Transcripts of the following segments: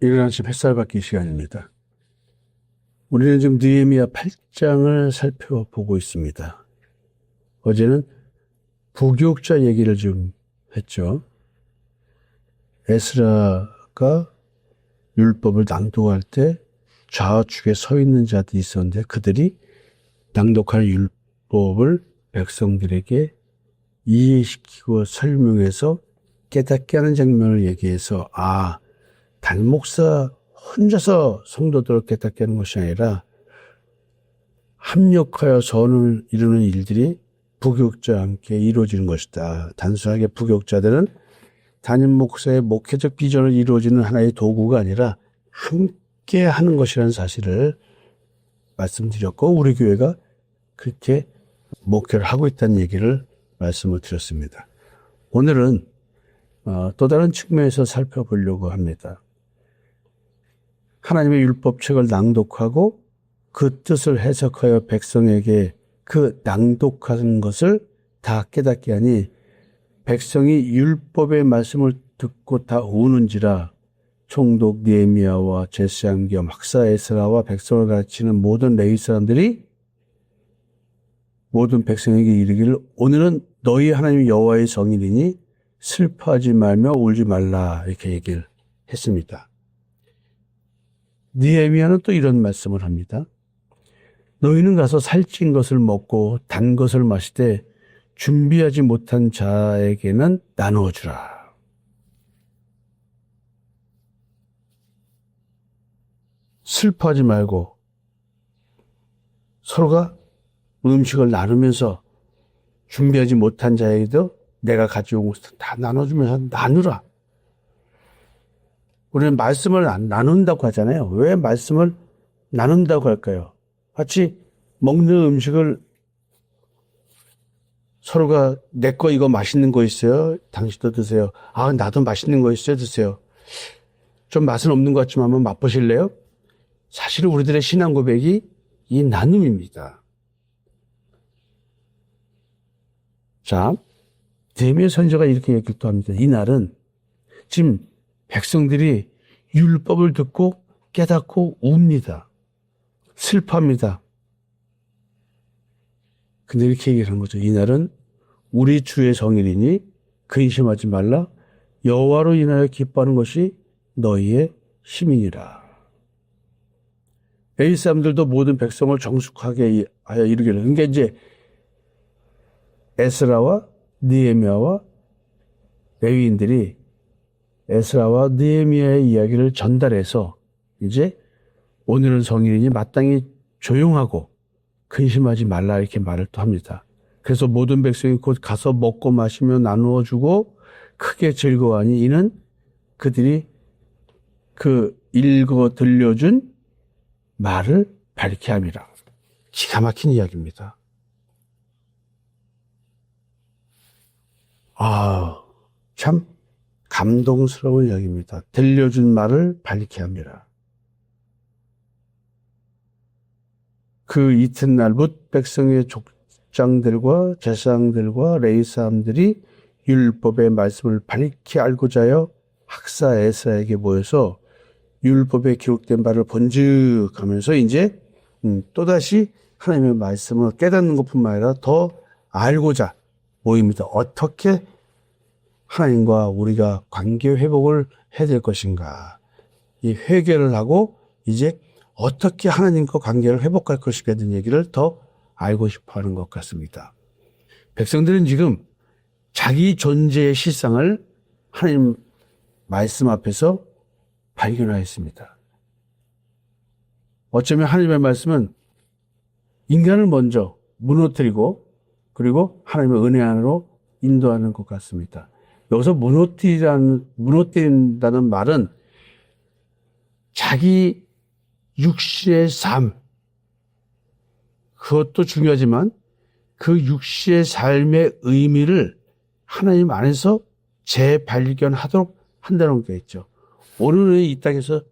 이른 아침 햇살 받기 시간입니다. 우리는 지금 느헤미야 8장을 살펴보고 있습니다. 어제는 부교육자 얘기를 좀 했죠. 에스라가 율법을 낭독할 때 좌우측에 서 있는 자들이 있었는데 그들이 낭독할 율법을 백성들에게 이해시키고 설명해서 깨닫게 하는 장면을 얘기해서 단목사 혼자서 성도들을 깨닫게 하는 것이 아니라 합력하여 선을 이루는 일들이 부교육자와 함께 이루어지는 것이다. 단순하게 부교육자들은 담임 목사의 목회적 비전을 이루어지는 하나의 도구가 아니라 함께 하는 것이라는 사실을 말씀드렸고 우리 교회가 그렇게 목회를 하고 있다는 얘기를 말씀을 드렸습니다. 오늘은 또 다른 측면에서 살펴보려고 합니다. 하나님의 율법책을 낭독하고 그 뜻을 해석하여 백성에게 그 낭독하는 것을 다 깨닫게 하니 백성이 율법의 말씀을 듣고 다 우는지라 총독 느헤미야와 제사장 겸 학사 에스라와 백성을 가르치는 모든 레위 사람들이 모든 백성에게 이르기를 오늘은 너희 하나님 여호와의 성일이니 슬퍼하지 말며 울지 말라 이렇게 얘기를 했습니다. 느헤미야는 또 이런 말씀을 합니다. 너희는 가서 살찐 것을 먹고 단 것을 마시되 준비하지 못한 자에게는 나누어 주라. 슬퍼하지 말고 서로가 음식을 나누면서 준비하지 못한 자에게도 내가 가져온 것을 다 나눠주면서 나누라. 우리는 말씀을 나눈다고 하잖아요. 왜 말씀을 나눈다고 할까요? 마치 먹는 음식을 서로가 내 거 이거 맛있는 거 있어요? 당신도 드세요. 나도 맛있는 거 있어요? 드세요. 좀 맛은 없는 것 같지만 한번 맛보실래요? 사실은 우리들의 신앙 고백이 이 나눔입니다. 자, 느헤미야 선지자가 이렇게 얘기를 또 합니다. 이 날은 지금 백성들이 율법을 듣고 깨닫고 웁니다. 슬퍼합니다. 근데 이렇게 얘기를 한 거죠. 이 날은 우리 주의 성일이니 근심하지 말라. 여호와로 인하여 기뻐하는 것이 너희의 힘이니라. 레위 사람들도 모든 백성을 정숙하게 하여 이르기를. 그러니까 이제 에스라와 느헤미야와 레위인들이 에스라와 느헤미야의 이야기를 전달해서 이제 오늘은 성일이니 마땅히 조용하고 근심하지 말라 이렇게 말을 또 합니다. 그래서 모든 백성이 곧 가서 먹고 마시며 나누어 주고 크게 즐거워하니 이는 그들이 그 읽어 들려준 말을 밝게 함이라. 기가 막힌 이야기입니다. 참 감동스러운 이야기입니다. 들려준 말을 밝게 함이라. 그 이튿날 뭇 백성의 족장들과 제사장들과 레위 사람들이 율법의 말씀을 밝히 알고자 하여 학사 에스라에게 모여서 율법에 기록된 바를 번득하면서 이제 또다시 하나님의 말씀을 깨닫는 것뿐만 아니라 더 알고자 모입니다. 어떻게 하나님과 우리가 관계 회복을 해야 될 것인가. 이 회개를 하고 이제 어떻게 하나님과 관계를 회복할 것인가에 대한 얘기를 더 알고 싶어 하는 것 같습니다. 백성들은 지금 자기 존재의 실상을 하나님 말씀 앞에서 발견하였습니다. 어쩌면 하나님의 말씀은 인간을 먼저 무너뜨리고 그리고 하나님의 은혜 안으로 인도하는 것 같습니다. 여기서 무너뜨린다는 말은 자기 육신의 삶, 그것도 중요하지만 그 육신의 삶의 의미를 하나님 안에서 재발견하도록 한다는 게 있죠. 오늘은 이 땅에서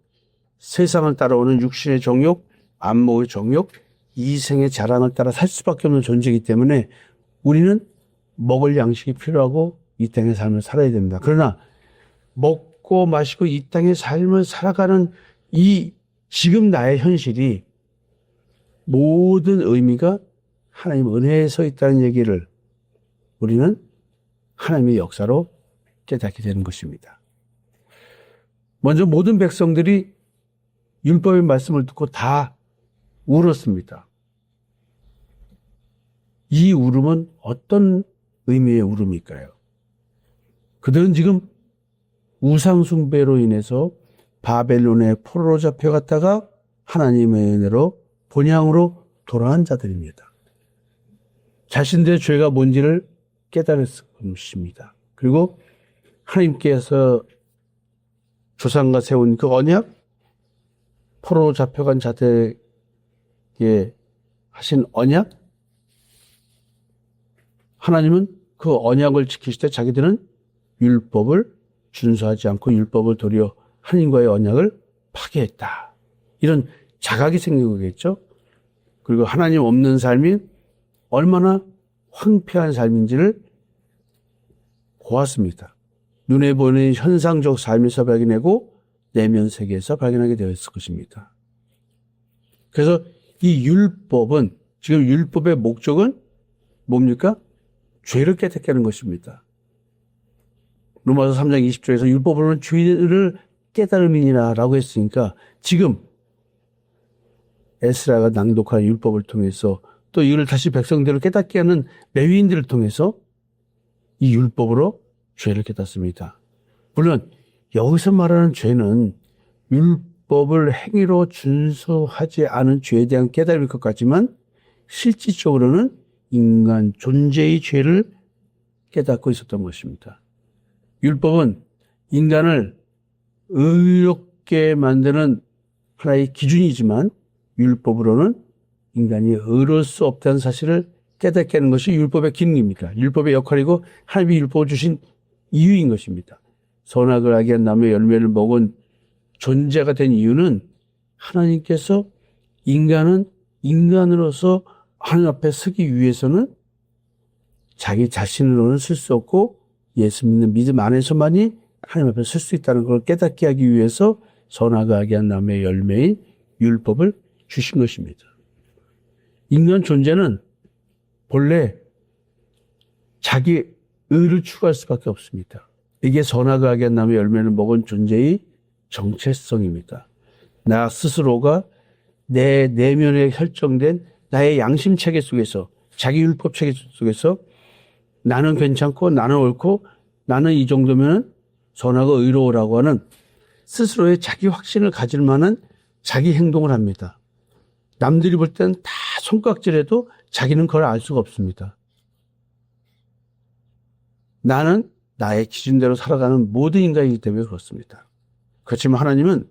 세상을 따라오는 육신의 정욕, 안목의 정욕, 이생의 자랑을 따라 살 수밖에 없는 존재이기 때문에 우리는 먹을 양식이 필요하고 이 땅의 삶을 살아야 됩니다. 그러나 먹고 먹고 마시고 이 땅의 삶을 살아가는 이 지금 나의 현실이 모든 의미가 하나님 은혜에 서 있다는 얘기를 우리는 하나님의 역사로 깨닫게 되는 것입니다. 먼저 모든 백성들이 율법의 말씀을 듣고 다 울었습니다. 이 울음은 어떤 의미의 울음일까요? 그들은 지금 우상숭배로 인해서 바벨론의 포로로 잡혀갔다가 하나님의 은혜로 본향으로 돌아온 자들입니다. 자신들의 죄가 뭔지를 깨달았을 것입니다. 그리고 하나님께서 조상과 세운 그 언약, 포로로 잡혀간 자들에게 하신 언약, 하나님은 그 언약을 지키실 때 자기들은 율법을 준수하지 않고 율법을 도리어 하나님과의 언약을 파괴했다. 이런 자각이 생긴 거겠죠. 그리고 하나님 없는 삶이 얼마나 황폐한 삶인지를 보았습니다. 눈에 보이는 현상적 삶에서 발견하고 내면 세계에서 발견하게 되었을 것입니다. 그래서 이 율법은, 지금 율법의 목적은 뭡니까? 죄를 깨닫게 하는 것입니다. 로마서 3장 20절에서 율법으로는 죄를 깨달음이니라 라고 했으니까 지금 에스라가 낭독한 율법을 통해서 또 이걸 다시 백성들을 깨닫게 하는 레위인들을 통해서 이 율법으로 죄를 깨닫습니다. 물론 여기서 말하는 죄는 율법을 행위로 준수하지 않은 죄에 대한 깨달음일 것 같지만 실질적으로는 인간 존재의 죄를 깨닫고 있었던 것입니다. 율법은 인간을 의롭게 만드는 하나의 기준이지만 율법으로는 인간이 의로울 수 없다는 사실을 깨닫게 하는 것이 율법의 기능입니다. 율법의 역할이고 하나님이 율법을 주신 이유인 것입니다. 선악을 알게 한 나무의 열매를 먹은 존재가 된 이유는 하나님께서 인간은 인간으로서 하나님 앞에 서기 위해서는 자기 자신으로는 쓸 수 없고 예수 믿는 믿음 안에서만이 하나님 앞에 설 수 있다는 걸 깨닫게 하기 위해서 선악을 알게 한 나무의 열매인 율법을 주신 것입니다. 인간 존재는 본래 자기 의를 추구할 수밖에 없습니다. 이게 선악을 알게 한 나무의 열매를 먹은 존재의 정체성입니다. 나 스스로가 내 내면에 설정된 나의 양심 체계 속에서, 자기 율법 체계 속에서 나는 괜찮고 나는 옳고 나는 이 정도면 선하고 의로우라고 하는 스스로의 자기 확신을 가질 만한 자기 행동을 합니다. 남들이 볼 때는 다 손깍질해도 자기는 그걸 알 수가 없습니다. 나는 나의 기준대로 살아가는 모든 인간이기 때문에 그렇습니다. 그렇지만 하나님은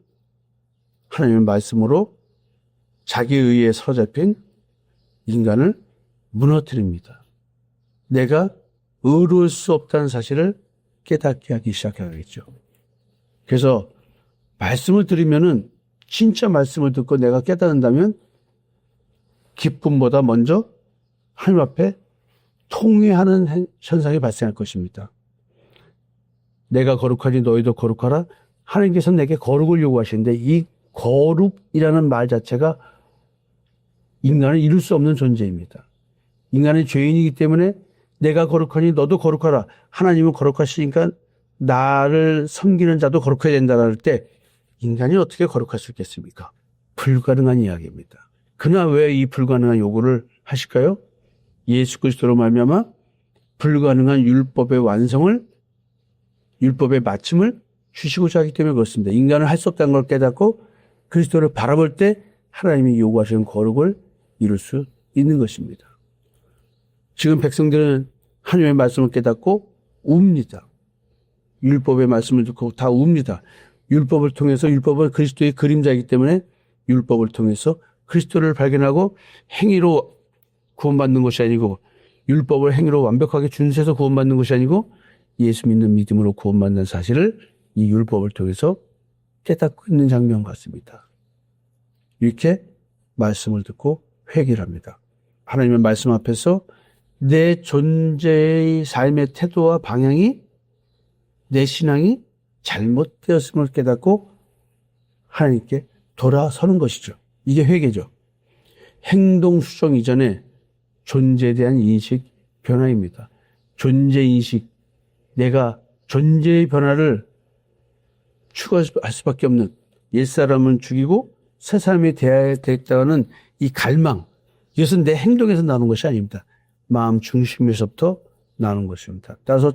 하나님의 말씀으로 자기 의에 사로잡힌 인간을 무너뜨립니다. 내가 의로울 수 없다는 사실을 깨닫게 하기 시작하겠죠. 그래서 말씀을 들으면은 진짜 말씀을 듣고 내가 깨닫는다면 기쁨보다 먼저 하나님 앞에 통회하는 현상이 발생할 것입니다. 내가 거룩하니 너희도 거룩하라. 하나님께서 내게 거룩을 요구하시는데 이 거룩이라는 말 자체가 인간을 이룰 수 없는 존재입니다. 인간은 죄인이기 때문에 내가 거룩하니 너도 거룩하라. 하나님은 거룩하시니까 나를 섬기는 자도 거룩해야 된다고 할 때 인간이 어떻게 거룩할 수 있겠습니까? 불가능한 이야기입니다. 그러나 왜 이 불가능한 요구를 하실까요? 예수 그리스도로 말미암아 불가능한 율법의 완성을, 율법의 마침을 주시고자 하기 때문에 그렇습니다. 인간은 할 수 없다는 걸 깨닫고 그리스도를 바라볼 때 하나님이 요구하시는 거룩을 이룰 수 있는 것입니다. 지금 백성들은 하나님의 말씀을 깨닫고 웁니다. 율법의 말씀을 듣고 다 웁니다. 율법을 통해서, 율법은 그리스도의 그림자이기 때문에 율법을 통해서 그리스도를 발견하고 행위로 구원받는 것이 아니고, 율법을 행위로 완벽하게 준수해서 구원받는 것이 아니고 예수 믿는 믿음으로 구원받는 사실을 이 율법을 통해서 깨닫고 있는 장면 같습니다. 이렇게 말씀을 듣고 회개를 합니다. 하나님의 말씀 앞에서 내 존재의 삶의 태도와 방향이, 내 신앙이 잘못되었음을 깨닫고 하나님께 돌아서는 것이죠. 이게 회개죠. 행동 수정 이전에 존재에 대한 인식 변화입니다. 존재 인식, 내가 존재의 변화를 추구할 수밖에 없는, 옛사람은 죽이고 새 사람이 되어야 되겠다는 이 갈망, 이것은 내 행동에서 나오는 것이 아닙니다. 마음 중심에서부터 나오는 것입니다. 따라서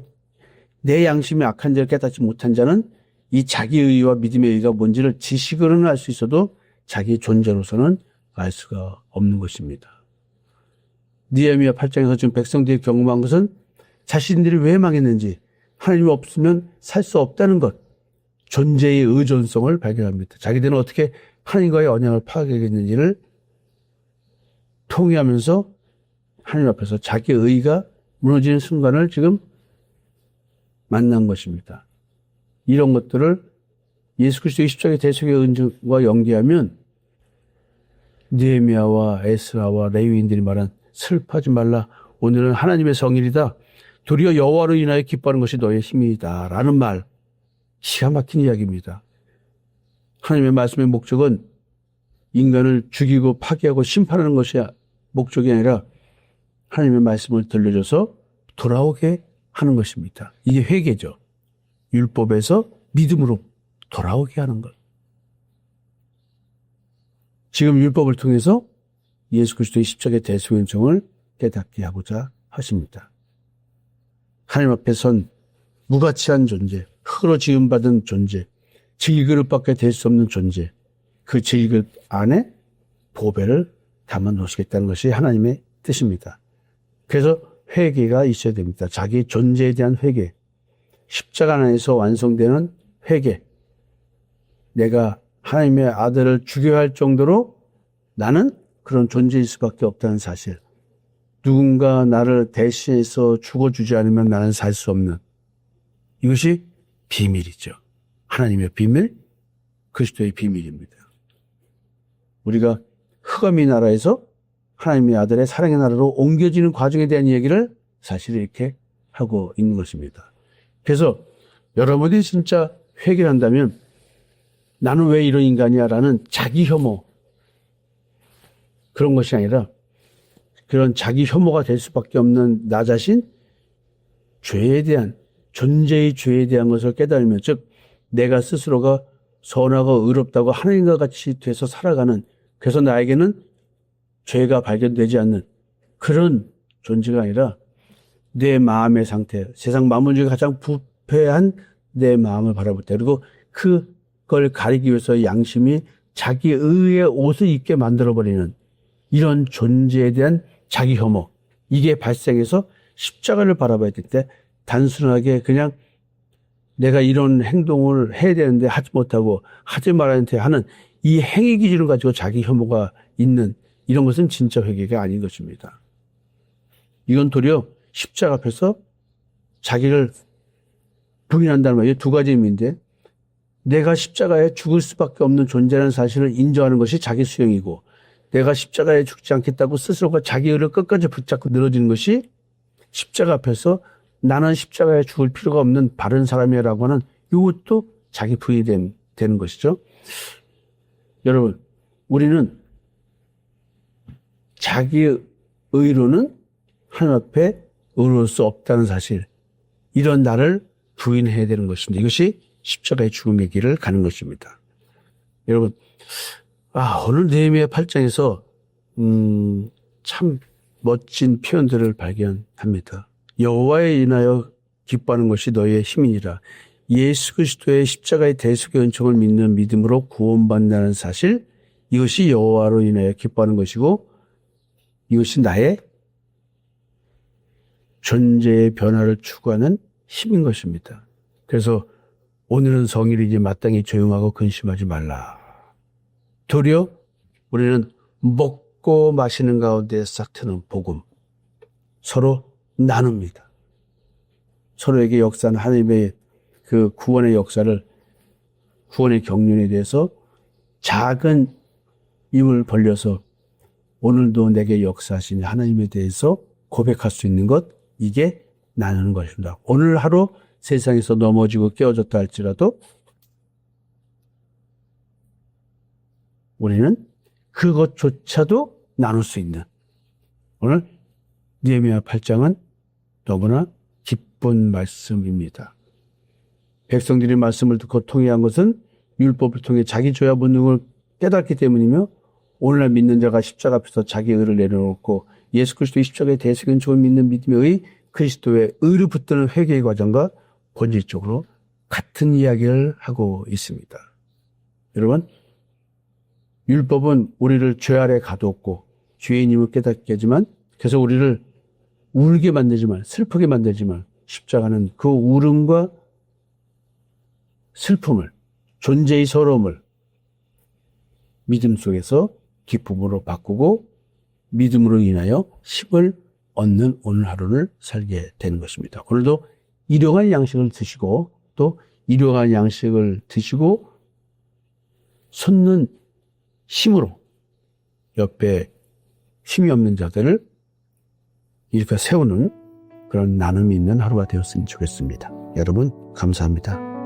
내 양심이 악한 자를 깨닫지 못한 자는 이 자기의와 믿음의 의가 뭔지를 지식으로는 알 수 있어도 자기 존재로서는 알 수가 없는 것입니다. 느헤미야 8장에서 지금 백성들이 경험한 것은 자신들이 왜 망했는지, 하나님이 없으면 살 수 없다는 것, 존재의 의존성을 발견합니다. 자기들은 어떻게 하나님과의 언약을 파괴하겠는지를 통회하면서 하나님 앞에서 자기의 의가 무너지는 순간을 지금 만난 것입니다. 이런 것들을 예수 그리스도의 십자가의 대속의 은총과 연계하면 느헤미야와 에스라와 레위인들이 말한 슬퍼하지 말라, 오늘은 하나님의 성일이다, 도리어 여호와로 인하여 기뻐하는 것이 너의 힘이다 라는 말, 기가 막힌 이야기입니다. 하나님의 말씀의 목적은 인간을 죽이고 파괴하고 심판하는 것이 목적이 아니라 하나님의 말씀을 들려줘서 돌아오게 하는 것입니다. 이게 회개죠. 율법에서 믿음으로 돌아오게 하는 것. 지금 율법을 통해서 예수 그리스도의 십자가의 대속의 은총을 깨닫게 하고자 하십니다. 하나님 앞에 선 무가치한 존재, 흙으로 지음받은 존재, 질그릇밖에 될 수 없는 존재, 그 질그릇 안에 보배를 담아 놓으시겠다는 것이 하나님의 뜻입니다. 그래서 회개가 있어야 됩니다. 자기 존재에 대한 회개, 십자가 안에서 완성되는 회개, 내가 하나님의 아들을 죽여야 할 정도로 나는 그런 존재일 수밖에 없다는 사실, 누군가 나를 대신해서 죽어주지 않으면 나는 살 수 없는, 이것이 비밀이죠. 하나님의 비밀, 그리스도의 비밀입니다. 우리가 흑암의 나라에서 하나님의 아들의 사랑의 나라로 옮겨지는 과정에 대한 얘기를 사실 이렇게 하고 있는 것입니다. 그래서 여러분이 진짜 회개를 한다면 나는 왜 이런 인간이야 라는 자기 혐오, 그런 것이 아니라 그런 자기 혐오가 될 수밖에 없는 나 자신, 죄에 대한, 존재의 죄에 대한 것을 깨달으면, 즉 내가 스스로가 선하고 의롭다고 하나님과 같이 돼서 살아가는, 그래서 나에게는 죄가 발견되지 않는 그런 존재가 아니라 내 마음의 상태, 세상 만물 중에 가장 부패한 내 마음을 바라볼 때, 그리고 그걸 가리기 위해서 양심이 자기 의의 옷을 입게 만들어버리는 이런 존재에 대한 자기 혐오, 이게 발생해서 십자가를 바라봐야 될 때 단순하게 그냥 내가 이런 행동을 해야 되는데 하지 못하고 하지 말아야 되는데 하는 이 행위 기준을 가지고 자기 혐오가 있는 이런 것은 진짜 회개가 아닌 것입니다. 이건 도리어 십자가 앞에서 자기를 부인한다는 말이에요. 두 가지 의미인데, 내가 십자가에 죽을 수밖에 없는 존재라는 사실을 인정하는 것이 자기 수용이고, 내가 십자가에 죽지 않겠다고 스스로가 자기 의를 끝까지 붙잡고 늘어지는 것이 십자가 앞에서 나는 십자가에 죽을 필요가 없는 바른 사람이라고 하는 이것도 자기 부인이 되는 것이죠. 여러분, 우리는 자기 의로는 하나님 앞에 의로울 수 없다는 사실, 이런 나를 부인해야 되는 것입니다. 이것이 십자가의 죽음의 길을 가는 것입니다. 여러분, 오늘 느헤미야 8장에서 참 멋진 표현들을 발견합니다. 여호와에 인하여 기뻐하는 것이 너희의 힘이니라. 예수 그리스도의 십자가의 대속의 은총을 믿는 믿음으로 구원받는다는 사실, 이것이 여호와로 인하여 기뻐하는 것이고, 이것이 나의 존재의 변화를 추구하는 힘인 것입니다. 그래서 오늘은 성일이지 마땅히 조용하고 근심하지 말라. 도리어 우리는 먹고 마시는 가운데 싹 트는 복음, 서로 나눕니다. 서로에게 역사하는 하나님의 그 구원의 역사를, 구원의 경륜에 대해서 작은 입을 벌려서 오늘도 내게 역사하신 하나님에 대해서 고백할 수 있는 것, 이게 나누는 것입니다. 오늘 하루 세상에서 넘어지고 깨어졌다 할지라도 우리는 그것조차도 나눌 수 있는, 오늘 느헤미야 8장은 너무나 기쁜 말씀입니다. 백성들이 말씀을 듣고 통회한 것은 율법을 통해 자기 죄와 본능을 깨닫기 때문이며, 오늘날 믿는 자가 십자가 앞에서 자기 의를 내려놓고 예수 그리스도의 십자가의 대속인 좋은 믿는 믿음의 그리스도의 의를 붙드는 회개의 과정과 본질적으로 같은 이야기를 하고 있습니다. 여러분, 율법은 우리를 죄 아래 가두었고 죄인임을 깨닫게 하지만, 그래서 우리를 울게 만들지만, 슬프게 만들지만, 십자가는 그 울음과 슬픔을, 존재의 서러움을 믿음 속에서 기쁨으로 바꾸고 믿음으로 인하여 힘을 얻는 오늘 하루를 살게 되는 것입니다. 오늘도 일용할 양식을 드시고, 또 일용할 양식을 드시고 솟는 힘으로 옆에 힘이 없는 자들을 이렇게 세우는 그런 나눔이 있는 하루가 되었으면 좋겠습니다. 여러분, 감사합니다.